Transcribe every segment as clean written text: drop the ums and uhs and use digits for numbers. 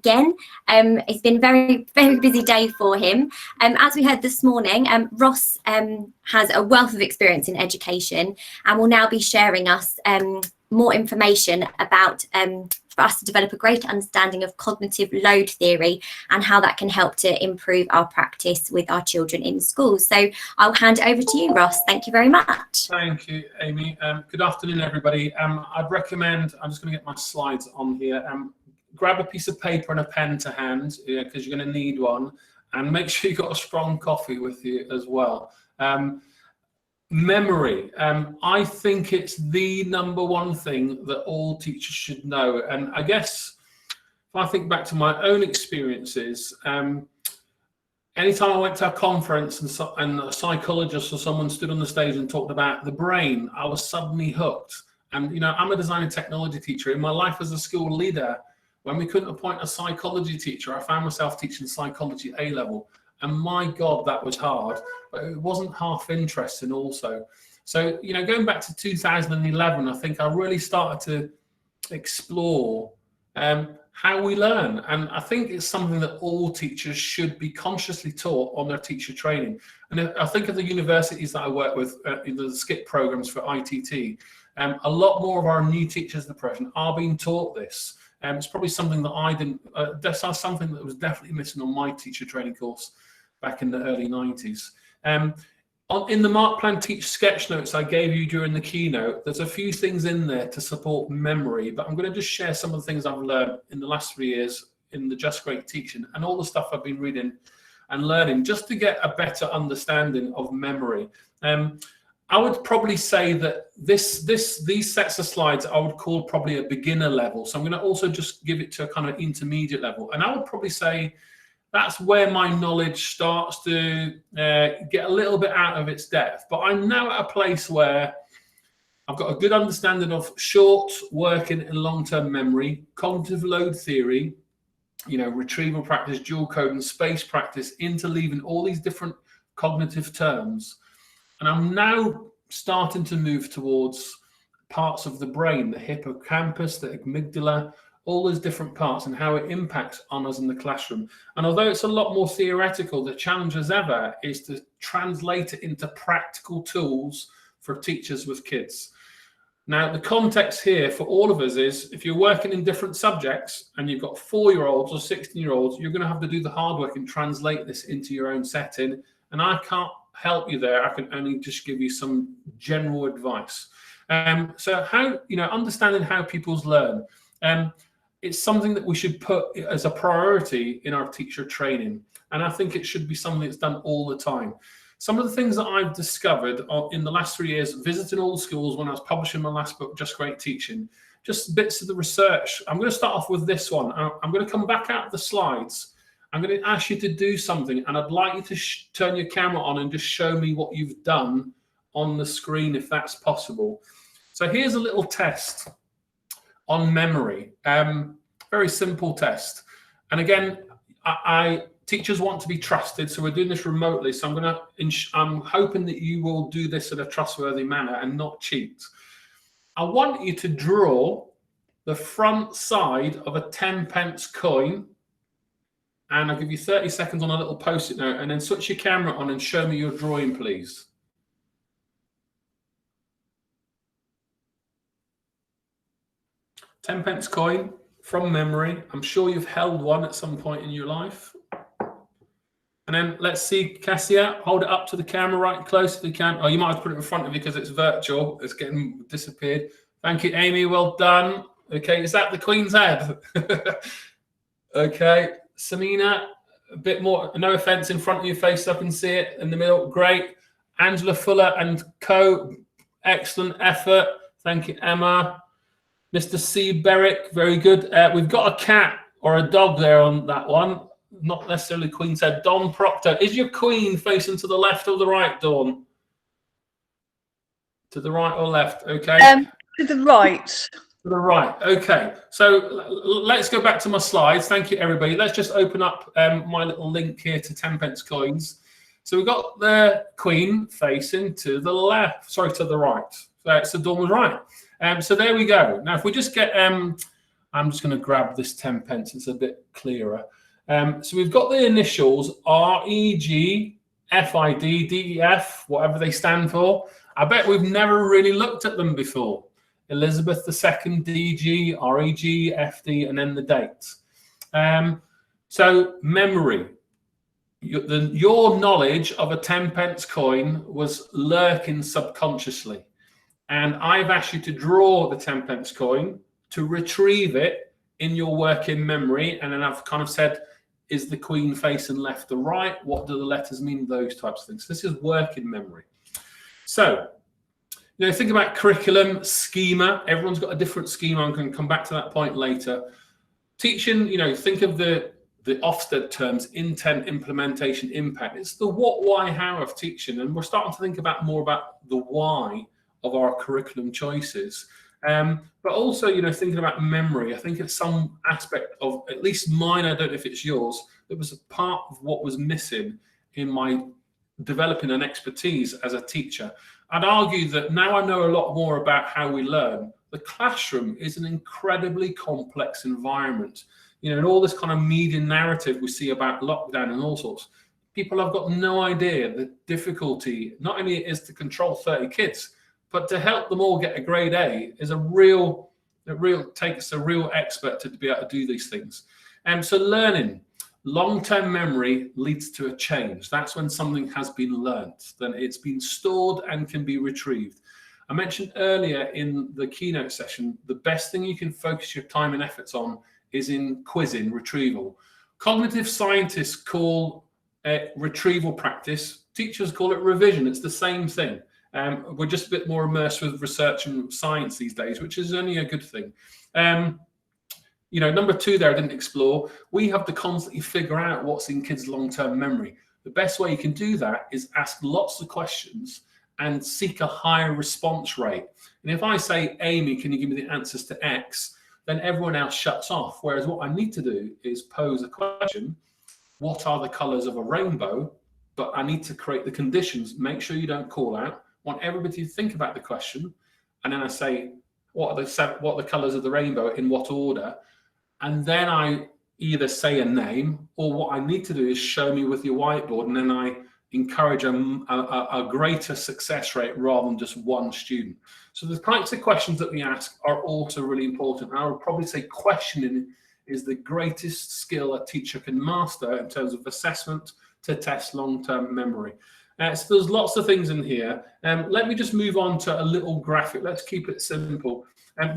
again. It's been a very, very busy day for him. As we heard this morning, Ross has a wealth of experience in education and will now be sharing us more information about for us to develop a greater understanding of cognitive load theory and how that can help to improve our practice with our children in schools. So I'll hand it over to you, Ross. Thank you very much. Thank you, Amy. Good afternoon, everybody. I'd recommend, I'm just going to get my slides on here. Grab a piece of paper and a pen to hand, because you're going to need one, and make sure you've got a strong coffee with you as well. Memory. I think it's the #1 thing that all teachers should know. And I guess if I think back to my own experiences, anytime I went to a conference and a psychologist or someone stood on the stage and talked about the brain, I was suddenly hooked. And, you know, I'm a design and technology teacher. In my life as a school leader, when we couldn't appoint a psychology teacher, I found myself teaching psychology A-level. And my God, that was hard, but it wasn't half interesting also. So, you know, going back to 2011, I think I really started to explore how we learn. And I think it's something that all teachers should be consciously taught on their teacher training. And I think of the universities that I work with, in the SKIP programs for ITT, a lot more of our new teachers at the present are being taught this. It's probably something that I didn't, that's something that was definitely missing on my teacher training course back in the early 90s. In the Mark Plan Teach sketch notes I gave you during the keynote, there's a few things in there to support memory, but I'm going to just share some of the things I've learned in the last 3 years in the Just Great Teaching and all the stuff I've been reading and learning just to get a better understanding of memory. I would probably say that these sets of slides I would call probably a beginner level. So I'm going to also just give it to a kind of intermediate level. And I would probably say that's where my knowledge starts to get a little bit out of its depth. But I'm now at a place where I've got a good understanding of short, working and long-term memory, cognitive load theory, you know, retrieval practice, dual code and space practice, interleaving all these different cognitive terms. And I'm now starting to move towards parts of the brain, the hippocampus, the amygdala, all those different parts and how it impacts on us in the classroom. And although it's a lot more theoretical, the challenge as ever is to translate it into practical tools for teachers with kids. Now, the context here for all of us is if you're working in different subjects and you've got 4-year-olds or 16-year-olds, you're going to have to do the hard work and translate this into your own setting. And I can't help you there. I can only just give you some general advice. So how, you know, understanding how pupils learn. It's something that we should put as a priority in our teacher training. And I think it should be something that's done all the time. Some of the things that I've discovered in the last 3 years, visiting all the schools when I was publishing my last book, Just Great Teaching, just bits of the research. I'm going to start off with this one. I'm going to come back out of the slides. I'm going to ask you to do something, and I'd like you to turn your camera on and just show me what you've done on the screen, if that's possible. So here's a little test on memory, very simple test. And again, teachers want to be trusted, so we're doing this remotely. So I'm hoping that you will do this in a trustworthy manner and not cheat. I want you to draw the front side of a 10-pence coin, and I'll give you 30 seconds on a little post-it note, and then switch your camera on and show me your drawing, please. £10 coin from memory. I'm sure you've held one at some point in your life. And then let's see, Cassia, hold it up to the camera right close if you can. Oh, you might have to put it in front of you because it's virtual. It's getting disappeared. Thank you, Amy. Well done. Okay, is that the Queen's head? Okay, Samina, a bit more, no offense, in front of your face so I can see it. In the middle, great. Angela Fuller and co, excellent effort. Thank you, Emma. Mr. C. Berwick, very good. We've got a cat or a dog there on that one. Not necessarily Queen's head. Dawn Proctor. Is your Queen facing to the left or the right, Dawn? To the right or left? Okay. To the right. To the right. Okay. So let's go back to my slides. Thank you, everybody. Let's just open up my little link here to 10-pence coins. So we've got the Queen facing to the left. Sorry, to the right. So Dawn was right. So there we go. Now, if we just get I'm just going to grab this 10 pence. It's a bit clearer. So we've got the initials REG, FID, DEF, whatever they stand for. I bet we've never really looked at them before. Elizabeth II, DG, REG, FD, and then the date. So memory. Your knowledge of a 10 pence coin was lurking subconsciously. And I've asked you to draw the 10 pence coin, to retrieve it in your working memory. And then I've kind of said, is the queen facing left or right? What do the letters mean? Those types of things. This is working memory. So, think about curriculum, schema. Everyone's got a different schema. I'm going to come back to that point later. Teaching, think of the Ofsted terms, intent, implementation, impact. It's the what, why, how of teaching. And we're starting to think about more about the why of our curriculum choices. But also, thinking about memory, I think it's some aspect of, at least mine, I don't know if it's yours, that was a part of what was missing in my developing an expertise as a teacher. I'd argue that now I know a lot more about how we learn. The classroom is an incredibly complex environment. And all this kind of media narrative we see about lockdown and all sorts, people have got no idea the difficulty, not only it is to control 30 kids, but to help them all get a grade A is takes a real expert to be able to do these things. So learning, long-term memory leads to a change. That's when something has been learnt, then it's been stored and can be retrieved. I mentioned earlier in the keynote session, the best thing you can focus your time and efforts on is in quizzing, retrieval. Cognitive scientists call it retrieval practice. Teachers call it revision. It's the same thing. We're just a bit more immersed with research and science these days, which is only a good thing. Number 2 there I didn't explore. We have to constantly figure out what's in kids' long-term memory. The best way you can do that is ask lots of questions and seek a higher response rate. And if I say, Amy, can you give me the answers to X? Then everyone else shuts off. Whereas what I need to do is pose a question. What are the colors of a rainbow? But I need to create the conditions. Make sure you don't call out. Want everybody to think about the question, and then I say, what are the colors of the rainbow, in what order? And then I either say a name, or what I need to do is show me with your whiteboard, and then I encourage a greater success rate rather than just one student. So the types of questions that we ask are also really important. I would probably say questioning is the greatest skill a teacher can master in terms of assessment to test long-term memory. So there's lots of things in here. Let me just move on to a little graphic. Let's keep it simple.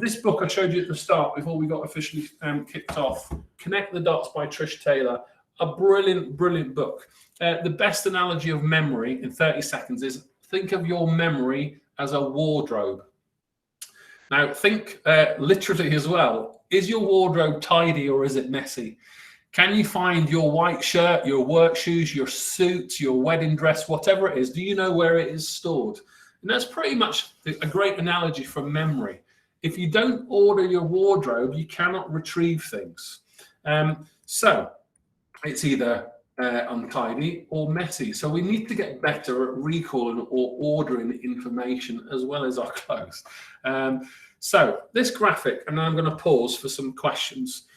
This book I showed you at the start before we got officially kicked off, Connect the Dots by Trish Taylor, a brilliant, brilliant book. The best analogy of memory in 30 seconds is think of your memory as a wardrobe. Now think literally as well. Is your wardrobe tidy or is it messy? Can you find your white shirt, your work shoes, your suit, your wedding dress, whatever it is? Do you know where it is stored? And that's pretty much a great analogy for memory. If you don't order your wardrobe, you cannot retrieve things. So it's either untidy or messy. So we need to get better at recalling or ordering information as well as our clothes. So this graphic, and I'm going to pause for some questions.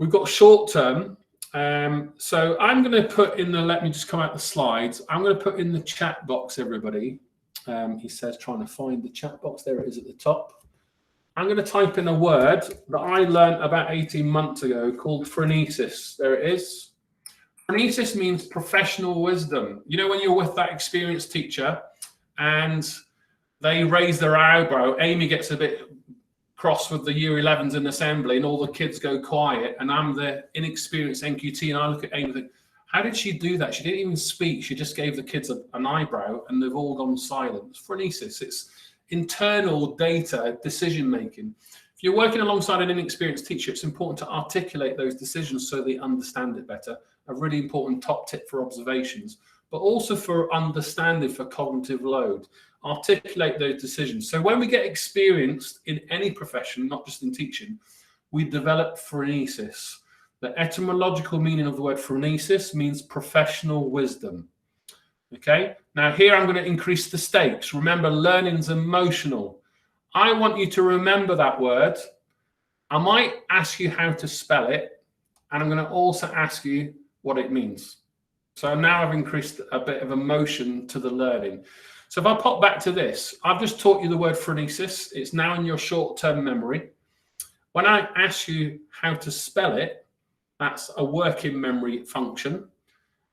We've got short term. So I'm going to put in the, let me just come out the slides. I'm going to put in the chat box, everybody. He says, trying to find the chat box. There it is at the top. I'm going to type in a word that I learned about 18 months ago called phronesis. There it is. Phronesis means professional wisdom. You know, when you're with that experienced teacher and they raise their eyebrow, Amy gets a bit cross with the year 11s in assembly and all the kids go quiet, and I'm the inexperienced NQT and I look at Amy and think, how did she do that? She didn't even speak. She just gave the kids an eyebrow and they've all gone silent. Phronesis, it's internal data decision making. If you're working alongside an inexperienced teacher, it's important to articulate those decisions so they understand it better. A really important top tip for observations, but also for understanding, for cognitive load. Articulate those decisions. So when we get experienced in any profession, not just in teaching, we develop phronesis. The etymological meaning of the word phronesis means professional wisdom. Okay, now here I'm going to increase the stakes. Remember, learning's emotional. I want you to remember that word I might ask you how to spell it, and I'm going to also ask you what it means. So now I've increased a bit of emotion to the learning. So if I pop back to this, I've just taught you the word phronesis. It's now in your short-term memory. When I ask you how to spell it, that's a working memory function.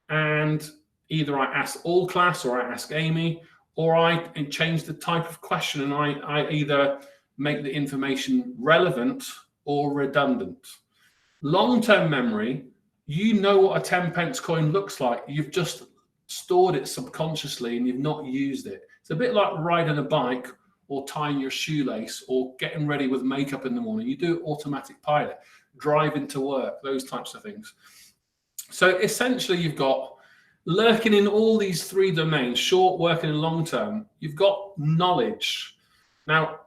And either I ask all class, or I ask Amy, or I change the type of question, and I either make the information relevant or redundant. Long-term memory, you know what a 10-pence coin looks like. You've just stored it subconsciously and you've not used it. It's a bit like riding a bike or tying your shoelace or getting ready with makeup in the morning. You do automatic pilot, driving to work, those types of things. So essentially you've got lurking in all these three domains, short, working and long term, you've got knowledge. Now,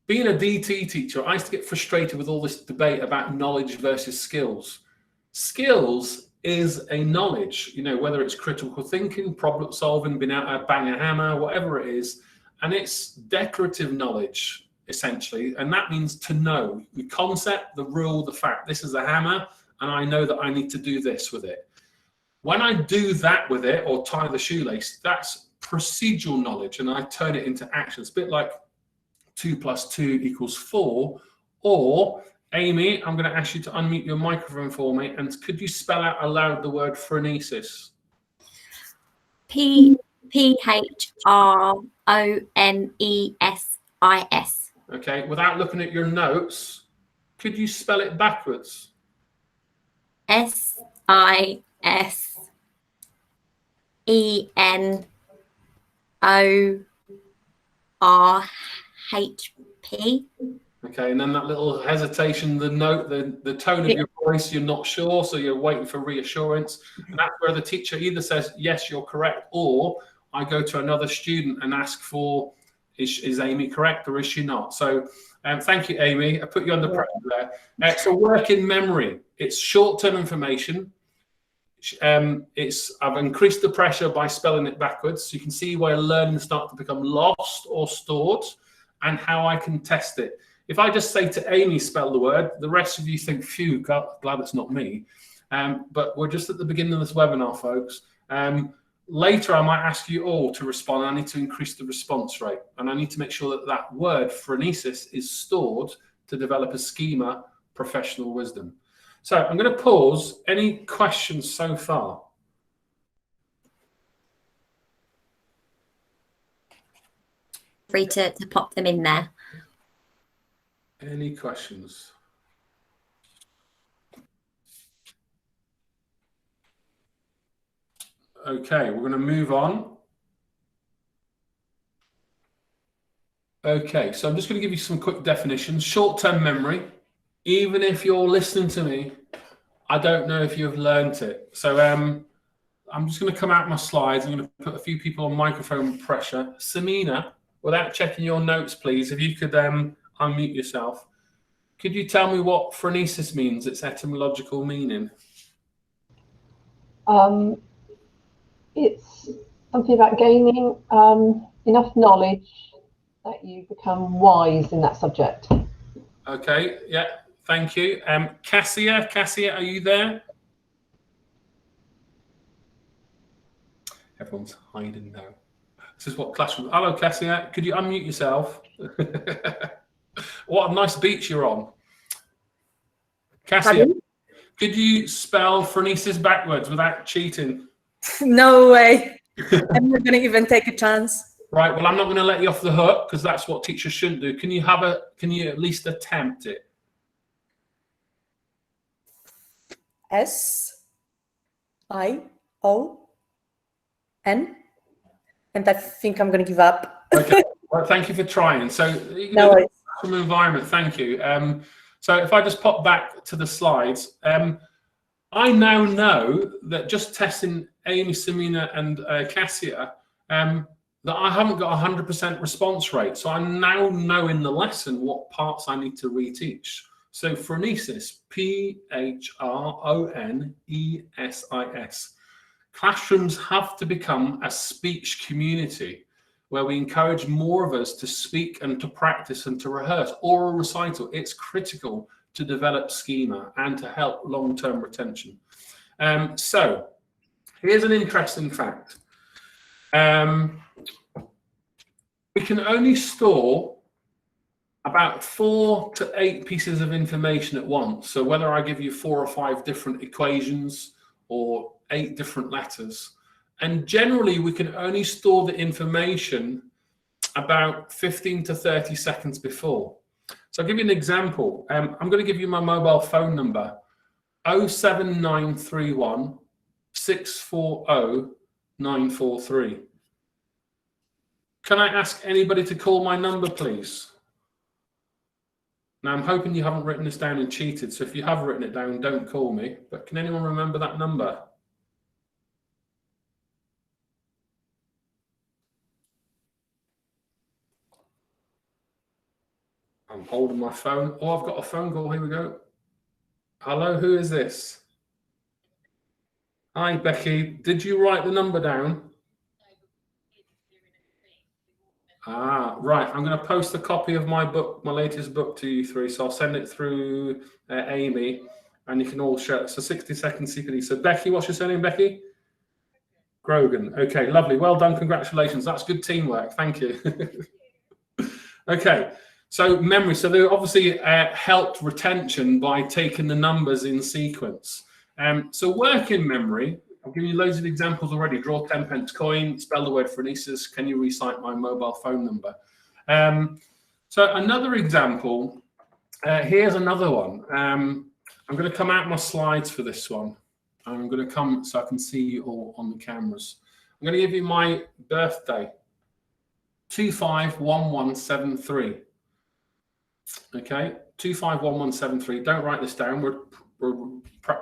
being a DT teacher, I used to get frustrated with all this debate about knowledge versus skills. Skills is a knowledge, you know, whether it's critical thinking, problem solving, being able to bang a hammer, whatever it is. And it's decorative knowledge, essentially. And that means to know the concept, the rule, the fact. This is a hammer, and I know that I need to do this with it. When I do that with it, or tie the shoelace, that's procedural knowledge, and I turn it into action. It's a bit like 2 + 2 = 4. Or, Amy, I'm going to ask you to unmute your microphone for me, and could you spell out aloud the word phronesis? Phronesis. Okay, without looking at your notes, could you spell it backwards? SISENORHP. Okay, and then that little hesitation, the note, the tone of your voice, you're not sure, so you're waiting for reassurance. And that's where the teacher either says, yes, you're correct, or I go to another student and ask for, is Amy correct or is she not? So thank you, Amy. I put you under pressure there. So working memory, it's short-term information. I've increased the pressure by spelling it backwards. So you can see where learning starts to become lost or stored, and how I can test it. If I just say to Amy, spell the word, the rest of you think, phew, glad it's not me. But we're just at the beginning of this webinar, folks. Later, I might ask you all to respond. I need to increase the response rate, and I need to make sure that that word, phronesis, is stored to develop a schema, professional wisdom. So I'm going to pause. Any questions so far? Free to pop them in there. Any questions? Okay, we're going to move on. Okay, so I'm just going to give you some quick definitions. Short-term memory. Even if you're listening to me, I don't know if you've learned it. So I'm just going to come out my slides. I'm going to put a few people on microphone pressure. Samina, without checking your notes, please, if you could unmute yourself. Could you tell me what phronesis means, its etymological meaning? It's something about gaining enough knowledge that you become wise in that subject. Okay, yeah, thank you. Cassia, are you there? Everyone's hiding now. This is what classroom. Hello, Cassia. Could you unmute yourself? What a nice beach you're on. Cassia, could you spell phronesis backwards without cheating? No way. I'm not going to even take a chance. Right. Well, I'm not going to let you off the hook because that's what teachers shouldn't do. Can you at least attempt it? SION. And I think I'm going to give up. Okay. Well, thank you for trying. So, no worries. From environment, thank you. So if I just pop back to the slides, I now know that just testing Amy, Samina, and Cassia, that I haven't got 100% response rate. So I now know in the lesson what parts I need to reteach. So phronesis, PHRONESIS. Classrooms have to become a speech community where we encourage more of us to speak and to practice and to rehearse oral recital. It's critical to develop schema and to help long-term retention. So here's an interesting fact. We can only store about 4 to 8 pieces of information at once. So whether I give you 4 or 5 different equations or 8 different letters, and generally we can only store the information about 15 to 30 seconds before. So I'll give you an example. I'm going to give you my mobile phone number, 07931 640 943. Can I ask anybody to call my number, please? Now, I'm hoping you haven't written this down and cheated, so if you have written it down, don't call me. But can anyone remember that number? I'm holding my phone. Oh, I've got a phone call. Here we go. Hello, who is this? Hi, Becky. Did you write the number down? Ah, right. I'm going to post a copy of my book, my latest book, to you three. So I'll send it through Amy, and you can all share. So 60-second CPD. So Becky, what's your surname, Becky? Grogan. Okay, lovely. Well done. Congratulations. That's good teamwork. Thank you. Okay. So memory. So they obviously helped retention by taking the numbers in sequence. So working memory. I've given you loads of examples already. Draw 10-pence coin, spell the word phronesis. Can you recite my mobile phone number? So another example, here's another one. I'm going to come out my slides for this one. I'm going to come so I can see you all on the cameras. I'm going to give you my birthday, 251173. Okay, 251173. Don't write this down. We're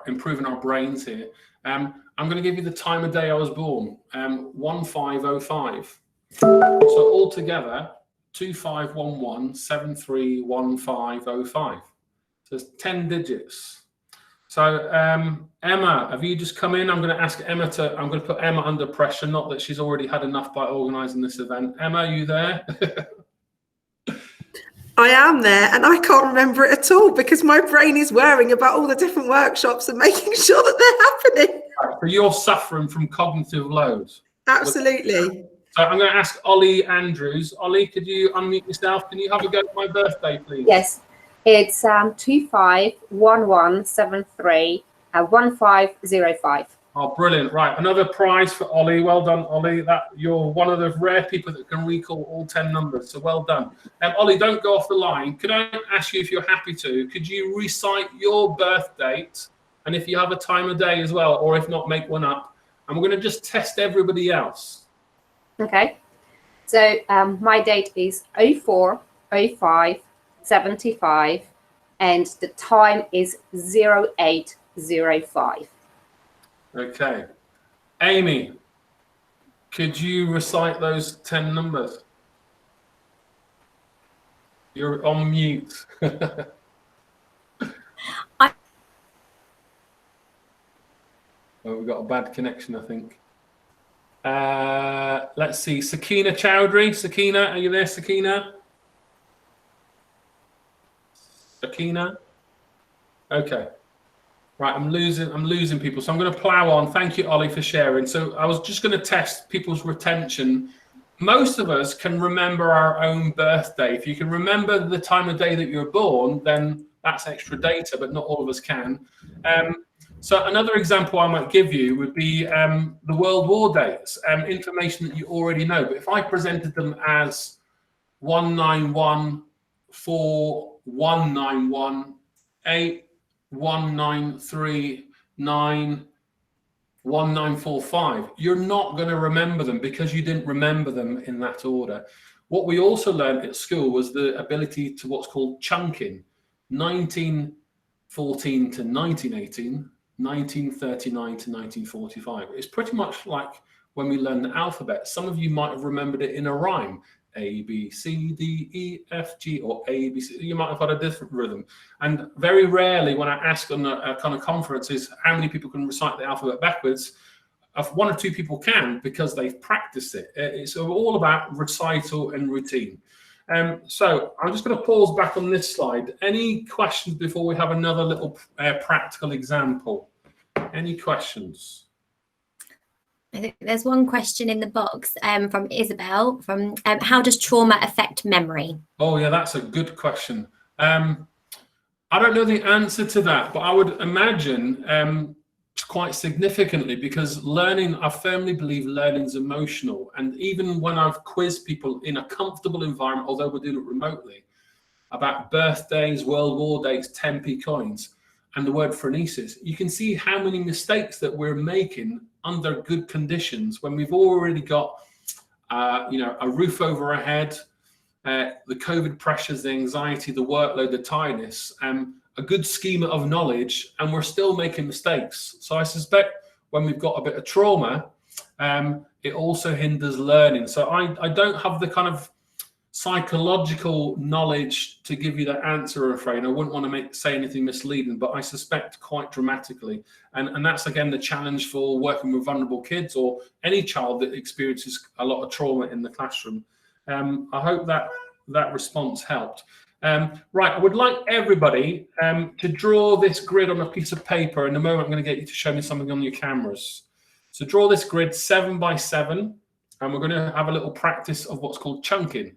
improving our brains here. I'm going to give you the time of day I was born, 1505. So altogether, 2511731505. So it's 10 digits. So Emma, have you just come in? I'm going to ask Emma to, I'm going to put Emma under pressure, not that she's already had enough by organising this event. Emma, are you there? I am there, and I can't remember it at all because my brain is worrying about all the different workshops and making sure that they're happening. So you're suffering from cognitive load. Absolutely. So I'm going to ask Ollie Andrews. Ollie, could you unmute yourself? Can you have a go at my birthday, please? Yes, it's 251173 1505. Oh, brilliant. Right, another prize for Ollie. Well done, Ollie. That you're one of the rare people that can recall all 10 numbers, so well done. Ollie, don't go off the line. Could I ask you, if you're happy to, could you recite your birth date, and if you have a time of day as well, or if not, make one up, and we're going to just test everybody else. Okay, so my date is 04/05/75, and the time is 08:05. Okay. Amy, could you recite those 10 numbers? You're on mute. Oh, we've got a bad connection, I think. Let's see. Sakina Chowdhury. Sakina, are you there, Sakina? Sakina? Okay. Right, I'm losing people, so I'm going to plow on. Thank you, Ollie, for sharing. So I was just going to test people's retention. Most of us can remember our own birthday. If you can remember the time of day that you're born, then that's extra data, but not all of us can. So another example I might give you would be the World War dates, information that you already know. But if I presented them as 19141913819391945, you're not going to remember them because you didn't remember them in that order. What we also learned at school was the ability to what's called chunking, 1914 to 1918, 1939 to 1945. It's pretty much like when we learn the alphabet. Some of you might have remembered it in a rhyme. A, B, C, D, E, F, G, or A, B, C. You might have had a different rhythm. And very rarely when I ask on a kind of conferences how many people can recite the alphabet backwards, one or two people can because they've practiced it. It's all about recital and routine. So I'm just going to pause back on this slide. Any questions before we have another little practical example? Any questions? I think there's one question in the box from Isabel from how does trauma affect memory? Oh yeah, that's a good question. I don't know the answer to that, but I would imagine quite significantly, because learning, I firmly believe learning is emotional. And even when I've quizzed people in a comfortable environment, although we're doing it remotely, about birthdays, World War dates, 10p coins, and the word phronesis, you can see how many mistakes that we're making under good conditions when we've already got, a roof over our head, the COVID pressures, the anxiety, the workload, the tiredness, a good schema of knowledge, and we're still making mistakes. So I suspect when we've got a bit of trauma, it also hinders learning. So I don't have the kind of psychological knowledge to give you that answer, I'm afraid. I wouldn't want to say anything misleading, but I suspect quite dramatically. And that's, again, the challenge for working with vulnerable kids or any child that experiences a lot of trauma in the classroom. I hope that response helped. Right, I would like everybody to draw this grid on a piece of paper. In a moment, I'm going to get you to show me something on your cameras. So draw this grid 7 by 7, and we're going to have a little practice of what's called chunking.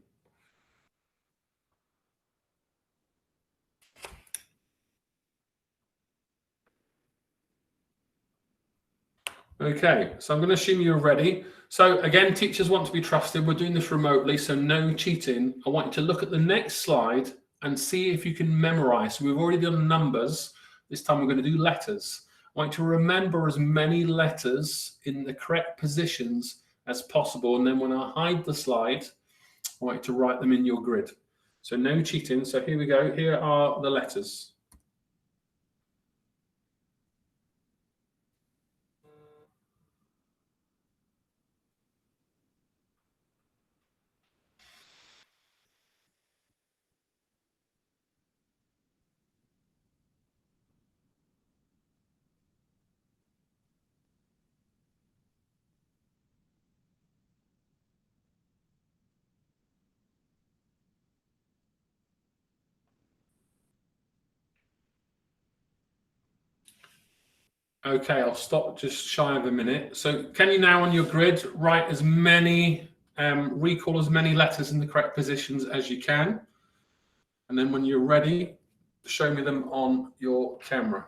Okay, so I'm going to assume you're ready. So again, teachers want to be trusted. We're doing this remotely, so no cheating. I want you to look at the next slide and see if you can memorize. So we've already done numbers. This time we're going to do letters. I want you to remember as many letters in the correct positions as possible. And then when I hide the slide, I want you to write them in your grid. So no cheating. So here we go. Here are the letters. Okay, I'll stop just shy of a minute. So can you now on your grid write as many, recall as many letters in the correct positions as you can? And then when you're ready, show me them on your camera.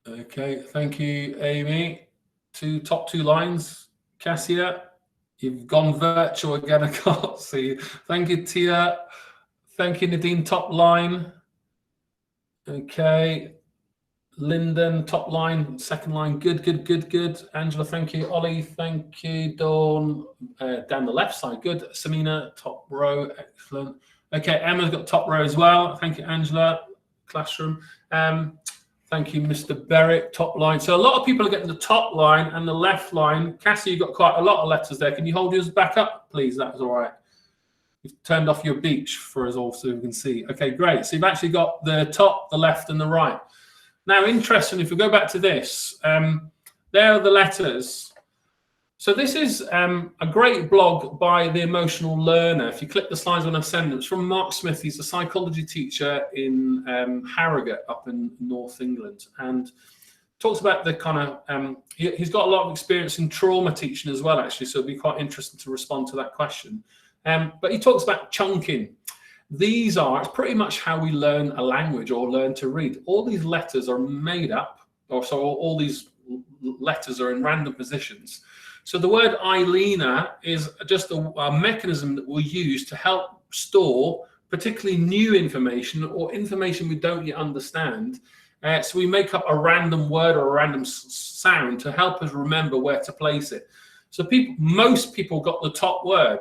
Okay, thank you, Amy. Top two lines. Cassia, you've gone virtual again, I can't see you. Thank you, Tia. Thank you, Nadine, top line. Okay. Lyndon, top line, second line. Good, good, good, good. Angela, thank you. Ollie, thank you. Dawn, down the left side. Good. Samina, top row. Excellent. Okay, Emma's got top row as well. Thank you, Angela. Classroom. Thank you, Mr. Berwick, top line. So a lot of people are getting the top line and the left line. Cassie, you've got quite a lot of letters there. Can you hold yours back up, please? That was all right. You've turned off your beach for us all so we can see. Okay, great. So you've actually got the top, the left, and the right. Now, interesting, if we go back to this, there are the letters. So this is a great blog by The Emotional Learner. If you click the slides when I send them, it's from Mark Smith. He's a psychology teacher in Harrogate up in North England, and talks about the kind of, he's got a lot of experience in trauma teaching as well, actually, so it'd be quite interesting to respond to that question. But he talks about chunking. These are, it's pretty much how we learn a language or learn to read. All these letters are made up, or so all these letters are in random positions. So the word Eilina is just a mechanism that we'll use to help store particularly new information or information we don't yet understand. So we make up a random word or a random sound to help us remember where to place it. So most people got the top word,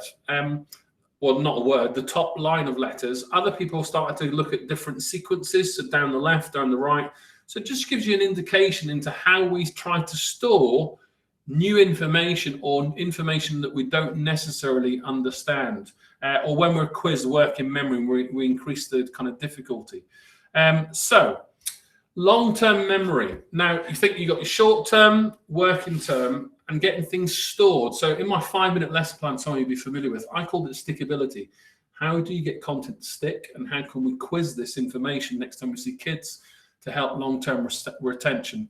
well, not a word, the top line of letters. Other people started to look at different sequences, so down the left, down the right. So it just gives you an indication into how we try to store new information or information that we don't necessarily understand. Or when we're quizzed, work in memory, we increase the kind of difficulty. So long-term memory. Now, you think you've got your short-term, working term, and getting things stored. So in my 5-minute lesson plan, some of you will be familiar with, I called it stickability. How do you get content to stick, and how can we quiz this information next time we see kids to help long-term retention?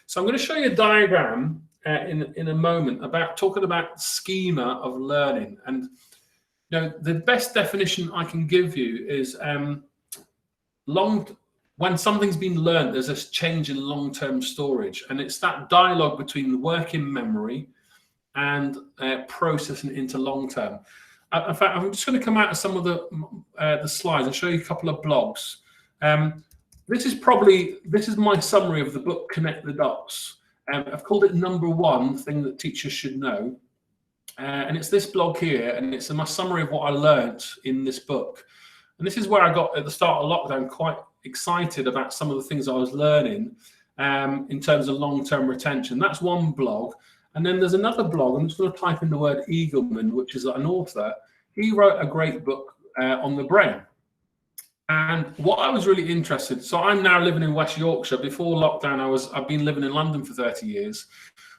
So I'm going to show you a diagram in a moment about talking about schema of learning. And the best definition I can give you is when something's been learned, there's a change in long-term storage, and it's that dialogue between the working memory and processing into long-term. In fact, I'm just going to come out of some of the slides and show you a couple of blogs. This is my summary of the book Connect the Dots. I've called it number 1 thing that teachers should know, and it's this blog here, and it's my summary of what I learned in this book. And this is where I got at the start of lockdown quite excited about some of the things I was learning in terms of long-term retention. That's one blog. And then there's another blog. I'm just going to type in the word Eagleman, which is an author. He wrote a great book on the brain. And what I was really interested, so I'm now living in West Yorkshire. Before lockdown, I've been living in London for 30 years.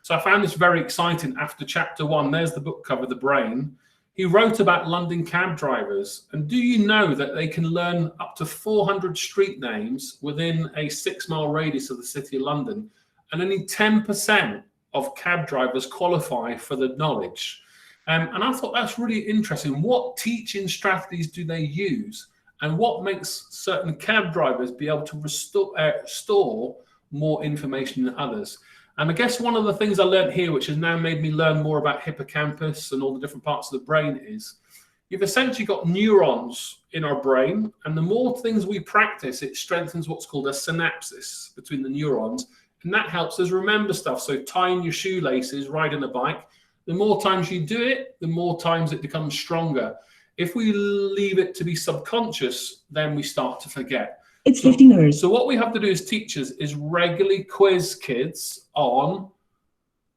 So I found this very exciting. After chapter 1, there's the book cover, The Brain. He wrote about London cab drivers. And do you know that they can learn up to 400 street names within a 6-mile radius of the city of London? And only 10% of cab drivers qualify for the knowledge. And I thought that's really interesting. What teaching strategies do they use? And what makes certain cab drivers be able to store more information than others? And I guess one of the things I learned here, which has now made me learn more about hippocampus and all the different parts of the brain, is you've essentially got neurons in our brain, and the more things we practice, it strengthens what's called a synapsis between the neurons, and that helps us remember stuff. So tying your shoelaces, riding a bike, the more times you do it, the more times it becomes stronger. If we leave it to be subconscious, then we start to forget. It's 15 hours. So what we have to do as teachers is regularly quiz kids on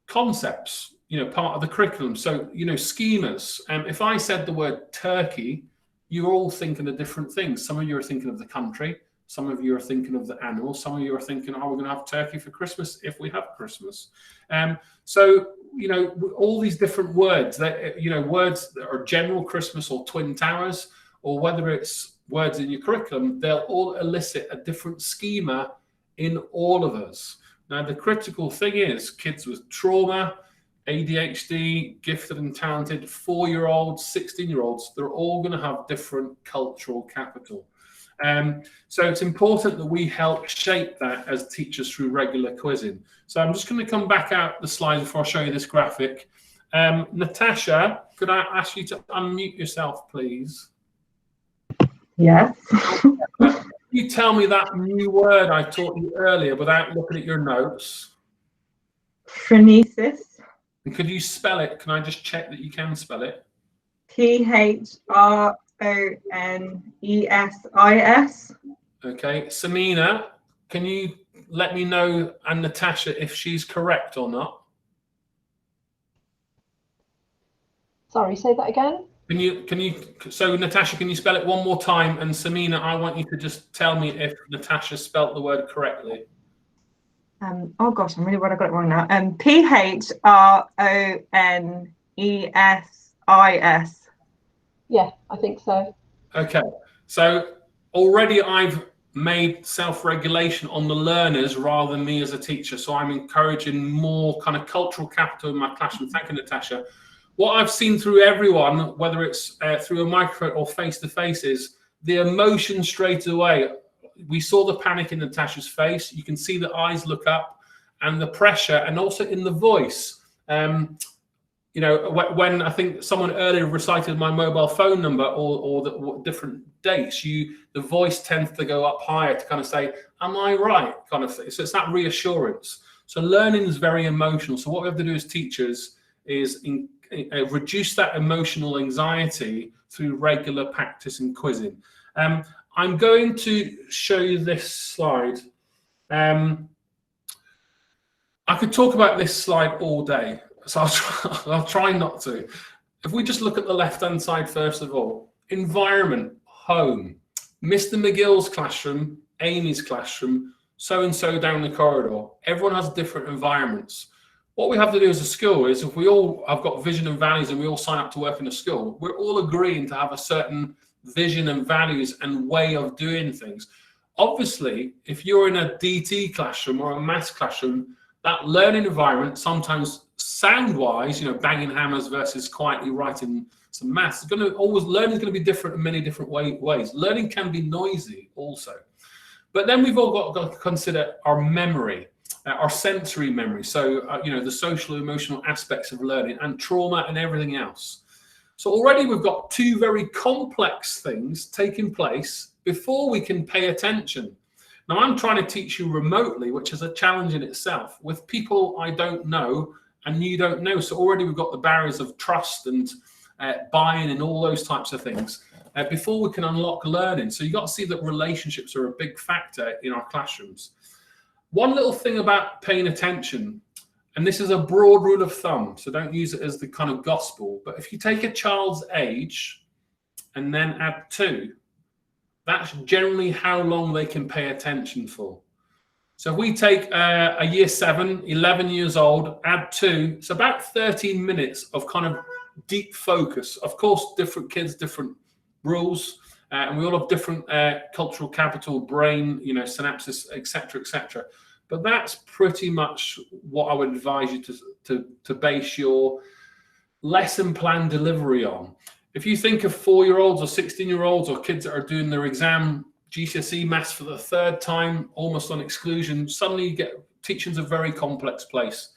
concepts, part of the curriculum. So, schemas. If I said the word turkey, you're all thinking of different things. Some of you are thinking of the country. Some of you are thinking of the animal. Some of you are thinking, we're going to have turkey for Christmas if we have Christmas. All these different words, words that are general Christmas or Twin Towers, or whether it's words in your curriculum, they'll all elicit a different schema in all of us. Now, the critical thing is kids with trauma, ADHD, gifted and talented, 4-year-olds, 16-year-olds, they're all going to have different cultural capital. So it's important that we help shape that as teachers through regular quizzing. So I'm just going to come back out the slides before I show you this graphic. Natasha, could I ask you to unmute yourself, please? Yes. Can you tell me that new word I taught you earlier without looking at your notes? Phronesis. And could you spell it? Can I just check that you can spell it? PHRONESIS. Okay. Samina, can you let me know, and Natasha, if she's correct or not? Sorry, say that again. So Natasha, can you spell it one more time? And Samina, I want you to just tell me if Natasha spelt the word correctly. Oh gosh, I'm really worried I got it wrong now. PHRONESIS. Yeah, I think so. Okay, so already I've made self-regulation on the learners rather than me as a teacher. So I'm encouraging more kind of cultural capital in my classroom. Thank you, Natasha. What I've seen through everyone, whether it's through a microphone or face-to-face, is the emotion straight away. We saw the panic in Natasha's face. You can see the eyes look up, and the pressure, and also in the voice. When I think someone earlier recited my mobile phone number or the different dates, the voice tends to go up higher to kind of say, am I right, kind of thing. So it's that reassurance. So learning is very emotional. So what we have to do as teachers is reduce that emotional anxiety through regular practice and quizzing. I'm going to show you this slide. I could talk about this slide all day, so I'll try not to. If we just look at the left-hand side first of all, environment, home, Mr. McGill's classroom, Amy's classroom, so-and-so down the corridor. Everyone has different environments. What we have to do as a school is, if we all have got vision and values and we all sign up to work in a school, we're all agreeing to have a certain vision and values and way of doing things. Obviously, if you're in a DT classroom or a maths classroom, that learning environment, sometimes sound-wise, banging hammers versus quietly writing some maths, learning is going to be different in many different ways. Learning can be noisy also. But then we've all got to consider our memory, our sensory memory. So, the social, emotional aspects of learning and trauma and everything else. So already we've got two very complex things taking place before we can pay attention. Now, I'm trying to teach you remotely, which is a challenge in itself, with people I don't know and you don't know. So already we've got the barriers of trust and buy-in and all those types of things before we can unlock learning. So you've got to see that relationships are a big factor in our classrooms. One little thing about paying attention, and this is a broad rule of thumb, so don't use it as the kind of gospel, but if you take a child's age and then add 2, that's generally how long they can pay attention for. So if we take a year 7, 11 years old, add 2, it's about 13 minutes of kind of deep focus. Of course, different kids, different rules, and we all have different cultural capital, brain, synapses, etc., etc. But that's pretty much what I would advise you to base your lesson plan delivery on. If you think of 4-year-olds or 16-year-olds or kids that are doing their exam, GCSE maths for the 3rd time, almost on exclusion, suddenly you get teaching's a very complex place.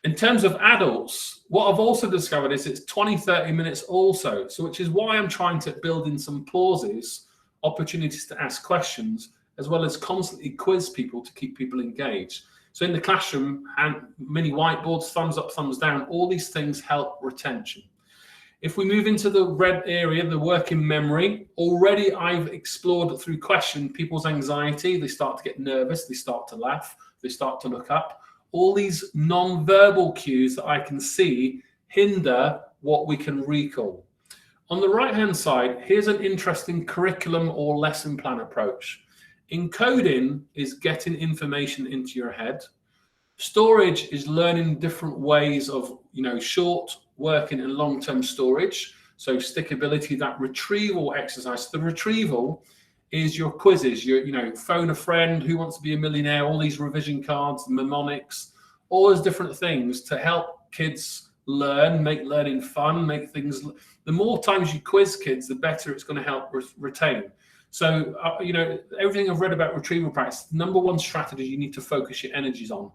In terms of adults, what I've also discovered is it's 20, 30 minutes also. So which is why I'm trying to build in some pauses, opportunities to ask questions, as well as constantly quiz people to keep people engaged. So in the classroom, and mini whiteboards, thumbs up, thumbs down, all these things help retention. If we move into the red area, the working memory, already I've explored through question people's anxiety. They start to get nervous, they start to laugh, they start to look up. All these non-verbal cues that I can see hinder what we can recall. On the right-hand side, here's an interesting curriculum or lesson plan approach. Encoding is getting information into your head. Storage is learning different ways of, short, working and long-term storage. So stickability, that retrieval exercise. The retrieval is your quizzes, your, phone a friend, who wants to be a millionaire, all these revision cards, mnemonics, all those different things to help kids learn, make learning fun, make things. The more times you quiz kids, the better it's going to help retain. So, everything I've read about retrieval practice, number one strategy you need to focus your energies on.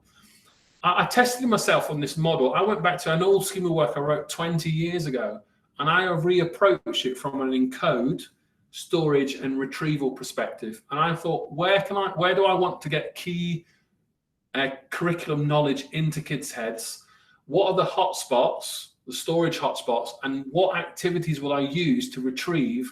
I tested myself on this model. I went back to an old scheme of work I wrote 20 years ago, and I have reapproached it from an encode, storage, and retrieval perspective. And I thought, where do I want to get key curriculum knowledge into kids' heads? What are the hotspots, the storage hotspots, and what activities will I use to retrieve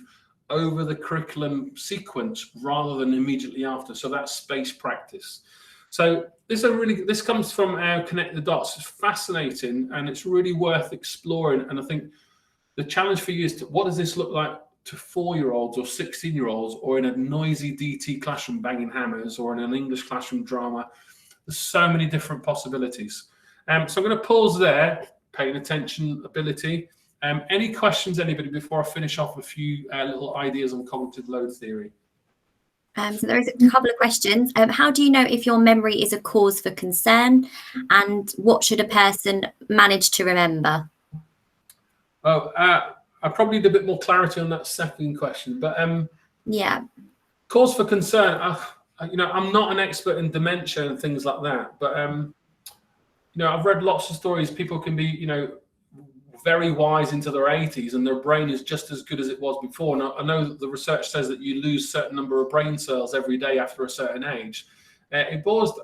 over the curriculum sequence rather than immediately after? So that's space practice. So this comes from our Connect the Dots. It's fascinating and it's really worth exploring. And I think the challenge for you is what does this look like to 4-year-olds or 16-year-olds, or in a noisy DT classroom banging hammers, or in an English classroom drama? There's so many different possibilities. So I'm going to pause there, paying attention ability. Any questions, anybody, before I finish off a few little ideas on cognitive load theory? So there is a couple of questions. How do you know if your memory is a cause for concern, and what should a person manage to remember? I probably need a bit more clarity on that second question, but yeah, cause for concern. I'm not an expert in dementia and things like that, but I've read lots of stories. People can be, very wise into their 80s, and their brain is just as good as it was before. And I know that the research says that you lose a certain number of brain cells every day after a certain age. It boils.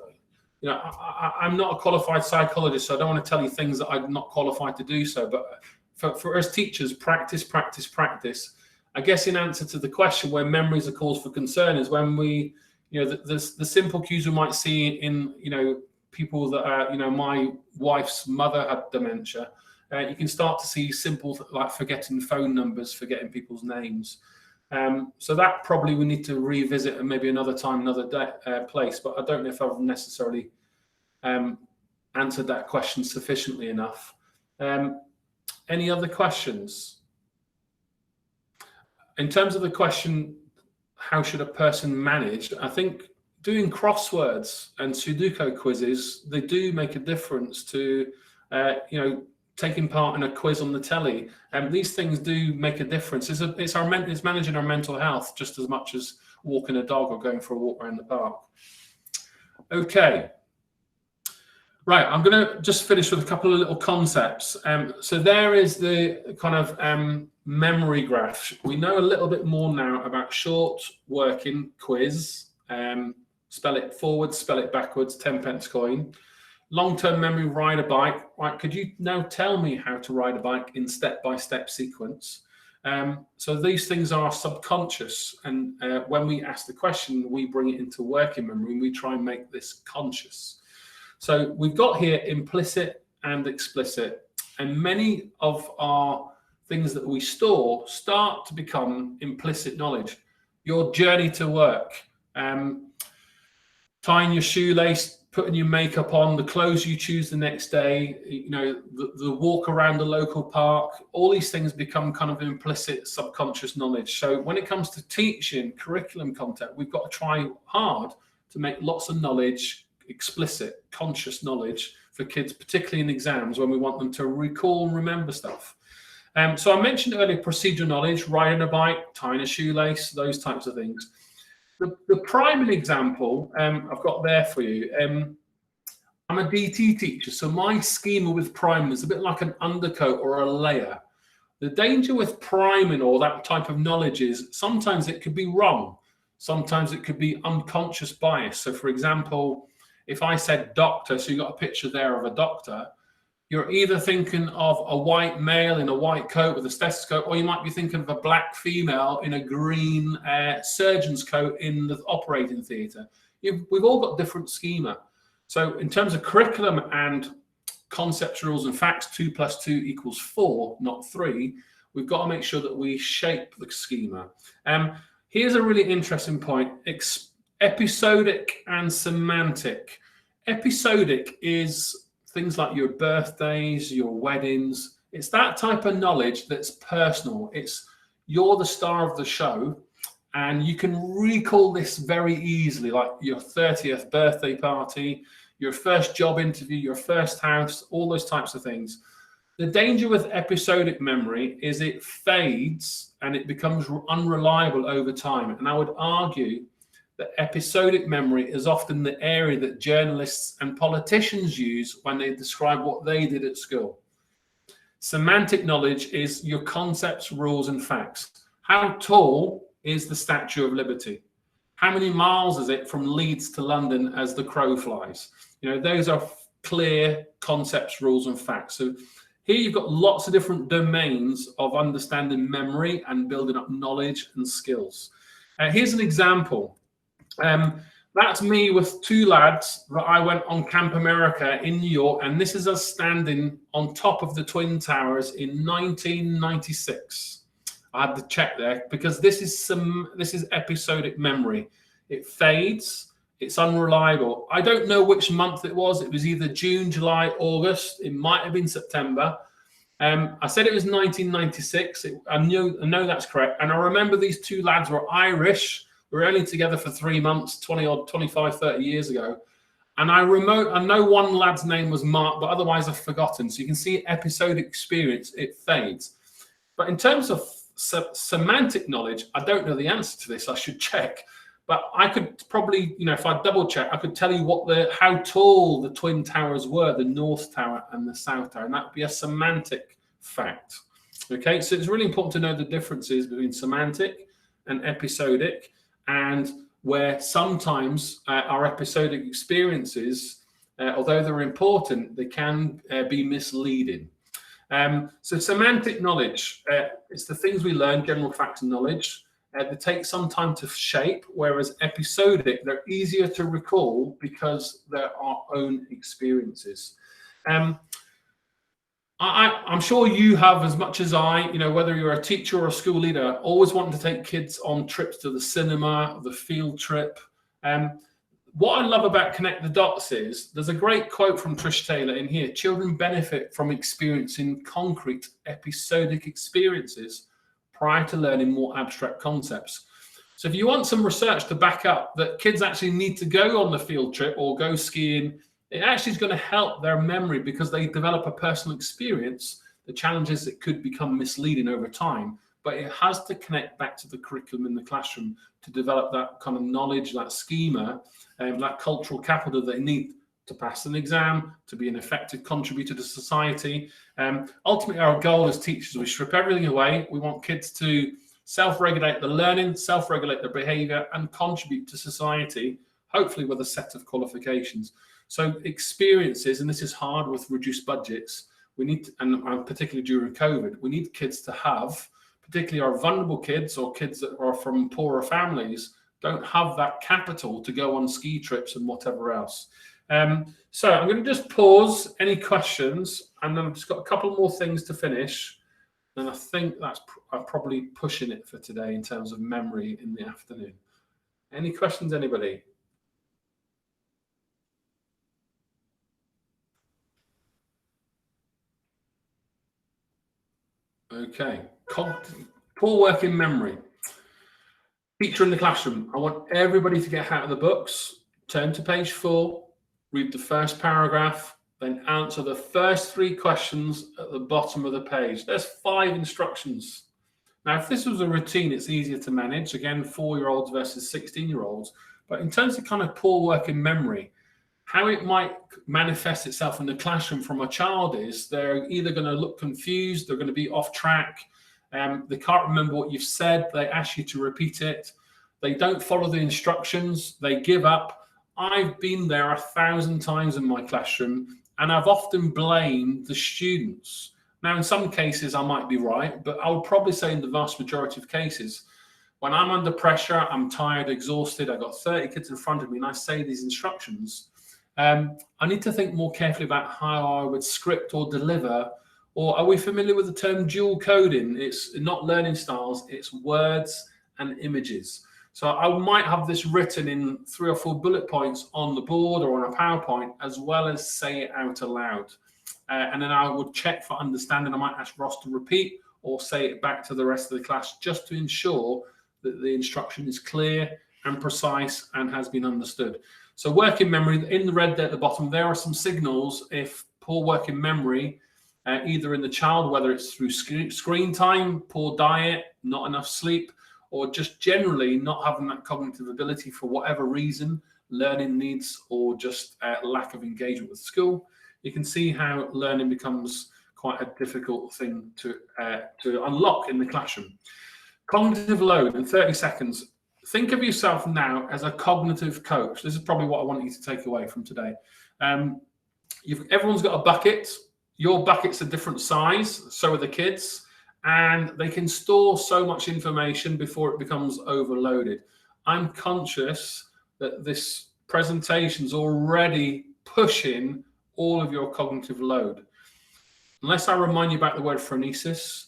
I'm not a qualified psychologist, so I don't want to tell you things that I'm not qualified to do so. But for us teachers, practice, practice, practice. I guess in answer to the question where memory is a cause for concern is when we, the simple cues we might see in, people that are, my wife's mother had dementia. You can start to see simple, like forgetting phone numbers, forgetting people's names. So that probably we need to revisit, and maybe another time, another day, place. But I don't know if I've necessarily answered that question sufficiently enough. Any other questions? In terms of the question, how should a person manage? I think doing crosswords and Sudoku quizzes, they do make a difference to, taking part in a quiz on the telly. These things do make a difference. It's managing our mental health just as much as walking a dog or going for a walk around the park. Okay. Right, I'm going to just finish with a couple of little concepts. So there is the kind of memory graph. We know a little bit more now about short working quiz. Spell it forwards, spell it backwards, 10p coin. Long-term memory, ride a bike. Right, could you now tell me how to ride a bike in step-by-step sequence? So these things are subconscious, and when we ask the question, we bring it into working memory and we try and make this conscious. So we've got here implicit and explicit, and many of our things that we store start to become implicit knowledge. Your journey to work, tying your shoelace, putting your makeup on, the clothes you choose the next day, the walk around the local park, all these things become kind of implicit subconscious knowledge. So when it comes to teaching curriculum content, we've got to try hard to make lots of knowledge explicit, conscious knowledge for kids, particularly in exams when we want them to recall and remember stuff. So I mentioned earlier procedural knowledge, riding a bike, tying a shoelace, those types of things. The primary example I've got there for you, I'm a DT teacher, so my schema with priming is a bit like an undercoat or a layer. The danger with priming or that type of knowledge is sometimes it could be wrong. Sometimes it could be unconscious bias. So for example, if I said doctor, so you got a picture there of a doctor, you're either thinking of a white male in a white coat with a stethoscope, or you might be thinking of a black female in a green surgeon's coat in the operating theatre. We've all got different schema. So in terms of curriculum and concepts, rules and facts, 2 + 2 = 4, not 3, we've got to make sure that we shape the schema. Here's a really interesting point. Episodic and semantic. Episodic is things like your birthdays, your weddings. It's that type of knowledge that's personal. It's you're the star of the show, and you can recall this very easily, like your 30th birthday party, your first job interview, your first house, all those types of things. The danger with episodic memory is it fades and it becomes unreliable over time. And I would argue that episodic memory is often the area that journalists and politicians use when they describe what they did at school. Semantic knowledge is your concepts, rules, and facts. How tall is the Statue of Liberty? How many miles is it from Leeds to London as the crow flies? Those are clear concepts, rules, and facts. So here you've got lots of different domains of understanding memory and building up knowledge and skills. Here's an example. That's me with 2 lads that I went on Camp America in New York, and this is us standing on top of the Twin Towers in 1996. I had to check there because this is episodic memory. It fades, it's unreliable. I don't know which month it was. It was either June, July, August. It might have been September. I said it was 1996. I know that's correct. And I remember these 2 lads were Irish. We were only together for 3 months, 25, 30 years ago. And I know one lad's name was Mark, but otherwise I've forgotten. So you can see episodic experience, it fades. But in terms of semantic knowledge, I don't know the answer to this. I should check. But I could probably, if I double check, I could tell you how tall the Twin Towers were, the North Tower and the South Tower. And that would be a semantic fact. Okay, so it's really important to know the differences between semantic and episodic, and where sometimes our episodic experiences, although they're important, they can be misleading. So semantic knowledge, it's the things we learn, general facts and knowledge. They take some time to shape, whereas episodic, they're easier to recall because they're our own experiences. I'm sure you have as much as I, whether you're a teacher or a school leader, always wanting to take kids on trips to the cinema, the field trip. What I love about Connect the Dots is there's a great quote from Trish Taylor in here. Children benefit from experiencing concrete episodic experiences prior to learning more abstract concepts. So if you want some research to back up that kids actually need to go on the field trip or go skiing, it actually is going to help their memory because they develop a personal experience. The challenge is it could become misleading over time, but it has to connect back to the curriculum in the classroom to develop that kind of knowledge, that schema, that cultural capital they need to pass an exam, to be an effective contributor to society. Ultimately, our goal as teachers, we strip everything away. We want kids to self-regulate the learning, self-regulate their behavior, and contribute to society, hopefully with a set of qualifications. So experiences, and this is hard with reduced budgets, we need, and particularly during COVID, we need kids to have, particularly our vulnerable kids or kids that are from poorer families, don't have that capital to go on ski trips and whatever else. So I'm going to just pause. Any questions? And then I've just got a couple more things to finish. And I think that's probably pushing it for today in terms of memory in the afternoon. Any questions, anybody? Okay. Poor working memory. Teacher in the classroom. I want everybody to get out of the books, turn to page 4, read the first paragraph, then answer the first 3 questions at the bottom of the page. There's 5 instructions. Now, if this was a routine, it's easier to manage. Again, 4-year-olds versus 16-year-olds. But in terms of kind of poor working memory, how it might manifest itself in the classroom from a child is they're either going to look confused, they're going to be off track, they can't remember what you've said, they ask you to repeat it, they don't follow the instructions, they give up. I've been there 1,000 times in my classroom, and I've often blamed the students. Now, in some cases, I might be right, but I would probably say in the vast majority of cases, when I'm under pressure, I'm tired, exhausted, I've got 30 kids in front of me, and I say these instructions, I need to think more carefully about how I would script or deliver. Or are we familiar with the term dual coding? It's not learning styles, it's words and images. So I might have this written in 3 or 4 bullet points on the board or on a PowerPoint, as well as say it out aloud. And then I would check for understanding. I might ask Ross to repeat or say it back to the rest of the class, just to ensure that the instruction is clear and precise and has been understood. So working memory, in the red there at the bottom, there are some signals if poor working memory, either in the child, whether it's through screen time, poor diet, not enough sleep, or just generally not having that cognitive ability for whatever reason, learning needs, or just lack of engagement with school. You can see how learning becomes quite a difficult thing to unlock in the classroom. Cognitive load in 30 seconds. Think of yourself now as a cognitive coach. This is probably what I want you to take away from today. Everyone's got a bucket. Your bucket's a different size, so are the kids, and they can store so much information before it becomes overloaded. I'm conscious that this presentation's already pushing all of your cognitive load. Unless I remind you about the word phronesis,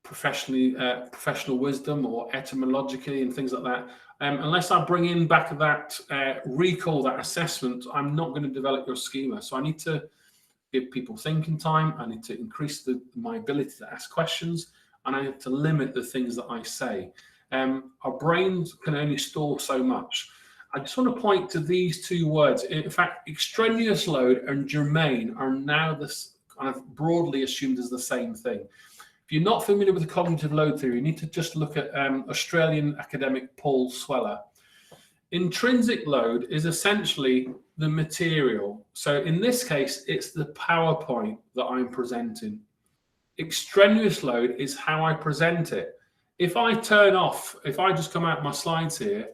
professional wisdom, or etymologically and things like that, unless I bring in back that recall, that assessment, I'm not going to develop your schema. So I need to give people thinking time, I need to increase my ability to ask questions, and I need to limit the things that I say. Our brains can only store so much. I just want to point to these 2 words. In fact, extraneous load and germane are now this kind of broadly assumed as the same thing. If you're not familiar with the cognitive load theory, you need to just look at Australian academic Paul Sweller. Intrinsic load is essentially the material. So in this case, it's the PowerPoint that I'm presenting. Extraneous load is how I present it. If I turn off, if I just come out my slides here,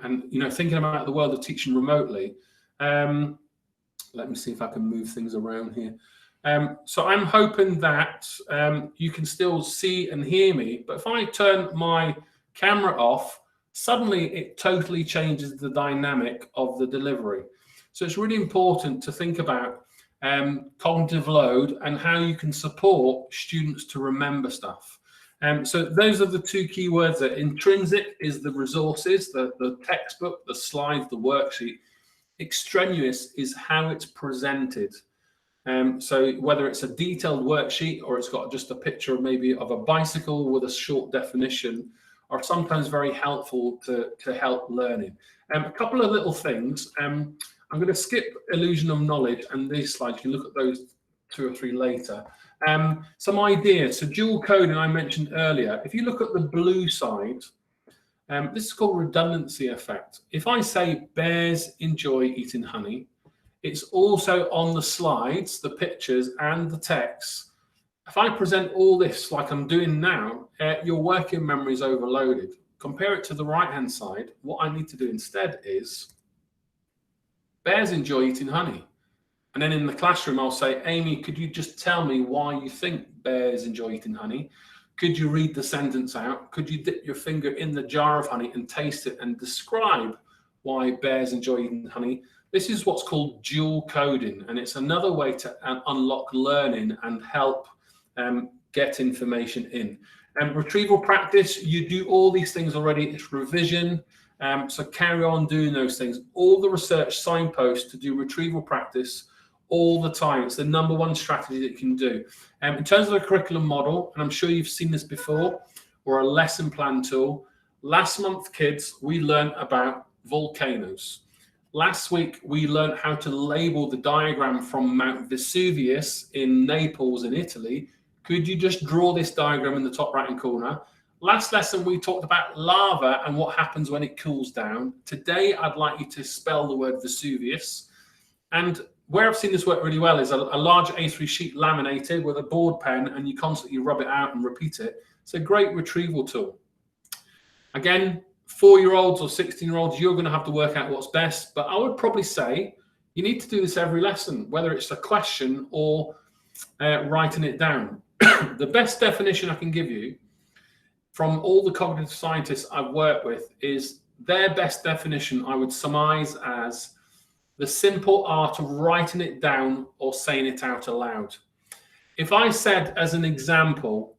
and thinking about the world of teaching remotely, let me see if I can move things around here. So I'm hoping that you can still see and hear me, but if I turn my camera off, suddenly it totally changes the dynamic of the delivery. So it's really important to think about cognitive load and how you can support students to remember stuff. So those are the two key words there. Intrinsic is the resources, the textbook, the slides, the worksheet. Extraneous is how it's presented. So whether it's a detailed worksheet or it's got just a picture maybe of a bicycle with a short definition, are sometimes very helpful to help learning. A couple of little things. I'm going to skip illusion of knowledge and these slides. You can look at those 2 or 3 later. Some ideas. So dual coding I mentioned earlier. If you look at the blue side, this is called redundancy effect. If I say bears enjoy eating honey, it's also on the slides, the pictures and the text. If I present all this like I'm doing now, your working memory is overloaded. Compare it to the right-hand side. What I need to do instead is bears enjoy eating honey. And then in the classroom, I'll say, Amy, could you just tell me why you think bears enjoy eating honey? Could you read the sentence out? Could you dip your finger in the jar of honey and taste it and describe why bears enjoy eating honey? This is what's called dual coding, and it's another way to unlock learning and help get information in. Retrieval practice, you do all these things already. It's revision, so carry on doing those things. All the research signposts to do retrieval practice all the time. It's the #1 strategy that you can do. In terms of a curriculum model, and I'm sure you've seen this before, or a lesson plan tool, last month, kids, we learned about volcanoes. Last week, we learned how to label the diagram from Mount Vesuvius in Naples in Italy. Could you just draw this diagram in the top right-hand corner? Last lesson, we talked about lava and what happens when it cools down. Today, I'd like you to spell the word Vesuvius. And where I've seen this work really well is a large A3 sheet laminated with a board pen, and you constantly rub it out and repeat it. It's a great retrieval tool. Again, 4-year-olds or 16-year-olds, you're going to have to work out what's best. But I would probably say you need to do this every lesson, whether it's a question or writing it down. The best definition I can give you from all the cognitive scientists I've worked with is their best definition I would surmise as the simple art of writing it down or saying it out aloud. If I said as an example,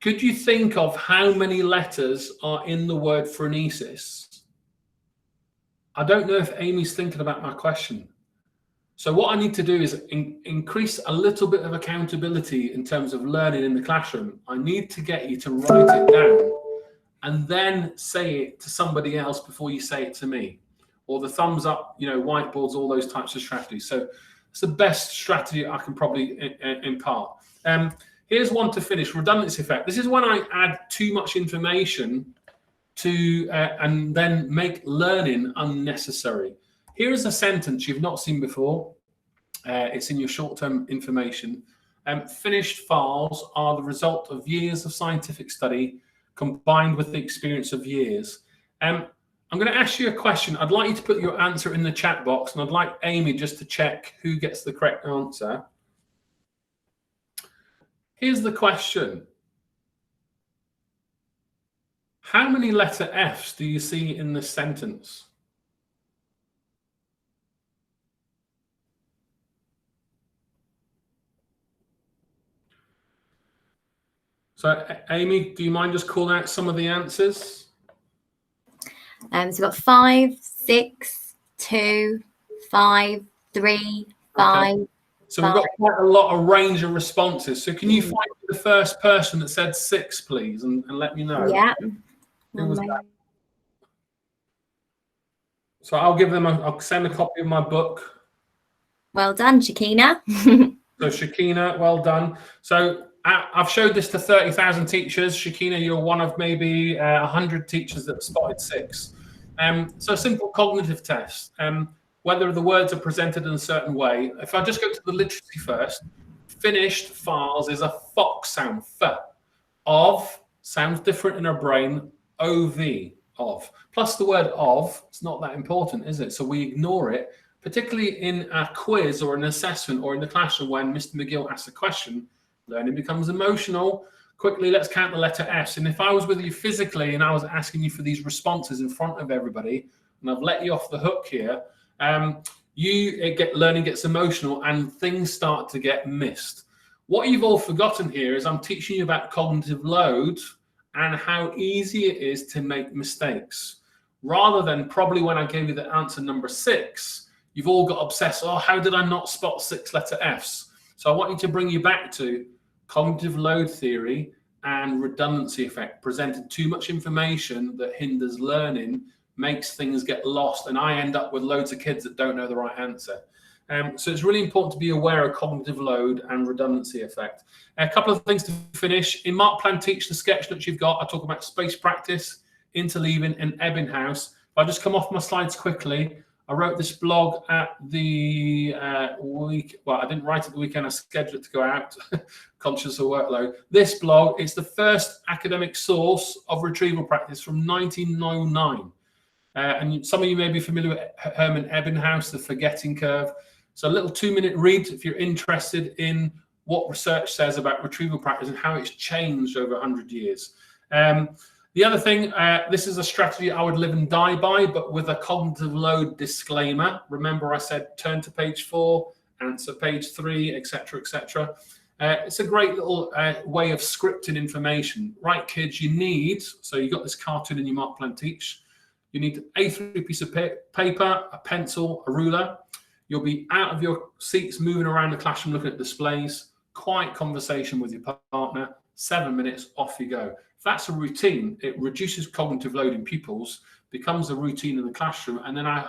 could you think of how many letters are in the word phronesis? I don't know if Amy's thinking about my question. So what I need to do is increase a little bit of accountability in terms of learning in the classroom. I need to get you to write it down and then say it to somebody else before you say it to me. Or the thumbs up, whiteboards, all those types of strategies. So it's the best strategy I can probably impart. Here's one to finish, redundancy effect. This is when I add too much information to and then make learning unnecessary. Here is a sentence you've not seen before. It's in your short-term information. Finished files are the result of years of scientific study combined with the experience of years. I'm going to ask you a question. I'd like you to put your answer in the chat box, and I'd like Amy just to check who gets the correct answer. Here's the question. How many letter Fs do you see in this sentence? So, Amy, do you mind just calling out some of the answers? So we've got 5, 6, 2, 5, 3, 5. Okay. So we've got quite a lot of range of responses. So can you find the first person that said 6, please, and let me know? Yeah. Who was that? So I'll give them I'll send a copy of my book. Well done, Shakina. So Shakina, well done. So I've showed this to 30,000 teachers. Shakina, you're one of maybe 100 teachers that spotted 6. So a simple cognitive test. Whether the words are presented in a certain way. If I just go to the literacy first, finished files is a fox sound. F. Of sounds different in our brain. OV, of. Plus the word of, it's not that important, is it? So we ignore it, particularly in a quiz or an assessment or in the classroom when Mr. McGill asks a question. Learning becomes emotional. Quickly, let's count the letter S. And if I was with you physically and I was asking you for these responses in front of everybody, and I've let you off the hook here, learning gets emotional and things start to get missed. What you've all forgotten here is I'm teaching you about cognitive load and how easy it is to make mistakes. Rather than probably when I gave you the answer number 6, you've all got obsessed, oh, how did I not spot 6-letter Fs? So I want you to bring you back to cognitive load theory and redundancy effect. Presented too much information that hinders learning, makes things get lost, and I end up with loads of kids that don't know the right answer. So it's really important to be aware of cognitive load and redundancy effect. A couple of things to finish. In Mark Plan Teach, the sketch notes you've got, I talk about space practice, interleaving, and Ebbinghaus. If I just come off my slides quickly, I wrote this blog at the week. Well, I didn't write it the weekend. I scheduled it to go out, conscious of workload. This blog is the first academic source of retrieval practice from 1909. And some of you may be familiar with Hermann Ebbinghaus, the forgetting curve. So a little 2-minute read if you're interested in what research says about retrieval practice and how it's changed over 100 years. The other thing, this is a strategy I would live and die by, but with a cognitive load disclaimer. Remember I said turn to page 4, answer page 3, etc., etc. It's a great little way of scripting information. Right, kids, you need, so you've got this cartoon in your Mark Plan Teach. You need an A3 piece of paper, a pencil, a ruler. You'll be out of your seats, moving around the classroom, looking at displays, quiet conversation with your partner, 7 minutes, off you go. If that's a routine, it reduces cognitive load in pupils, becomes a routine in the classroom, and then I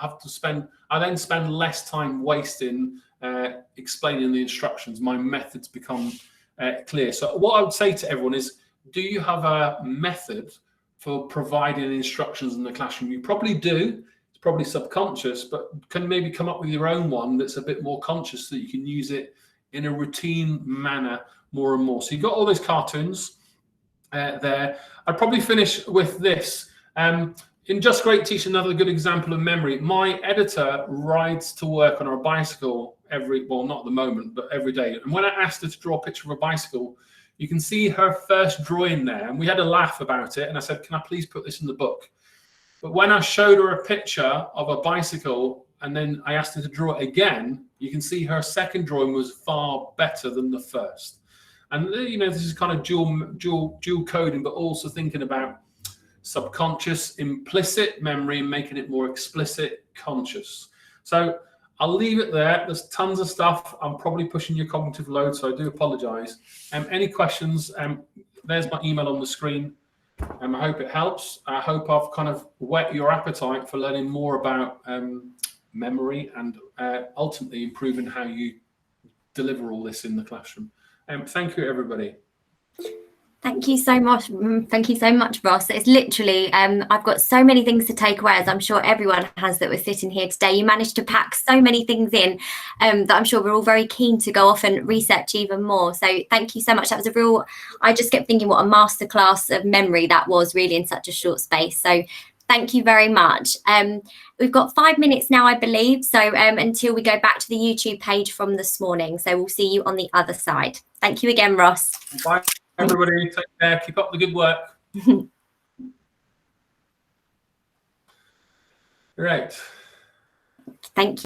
then spend less time wasting explaining the instructions. My methods become clear. So what I would say to everyone is, do you have a method for providing instructions in the classroom? You probably do. It's probably subconscious, but can maybe come up with your own one that's a bit more conscious so that you can use it in a routine manner more and more. So you've got all those cartoons there. I'd probably finish with this. In Just Great Teach, another good example of memory. My editor rides to work on a bicycle well, not at the moment, but every day. And when I asked her to draw a picture of a bicycle, you can see her first drawing there. And we had a laugh about it. And I said, can I please put this in the book? But when I showed her a picture of a bicycle, and then I asked her to draw it again, you can see her second drawing was far better than the first. And, you know, this is kind of dual coding, but also thinking about subconscious, implicit memory and making it more explicit, conscious. So I'll leave it there. There's tons of stuff. I'm probably pushing your cognitive load, so I do apologize. Any questions? There's my email on the screen. I hope it helps. I hope I've kind of whet your appetite for learning more about memory and ultimately improving how you deliver all this in the classroom. Thank you, everybody. Thank you so much. Thank you so much, Ross. It's literally, I've got so many things to take away, as I'm sure everyone has that we're sitting here today. You managed to pack so many things in that I'm sure we're all very keen to go off and research even more. So thank you so much. That was a real, I just kept thinking what a masterclass of memory that was really in such a short space. So thank you very much. We've got 5 minutes now, I believe. So until we go back to the YouTube page from this morning. So we'll see you on the other side. Thank you again, Ross. Bye. Everybody, take care. Keep up the good work. Right. Thank you.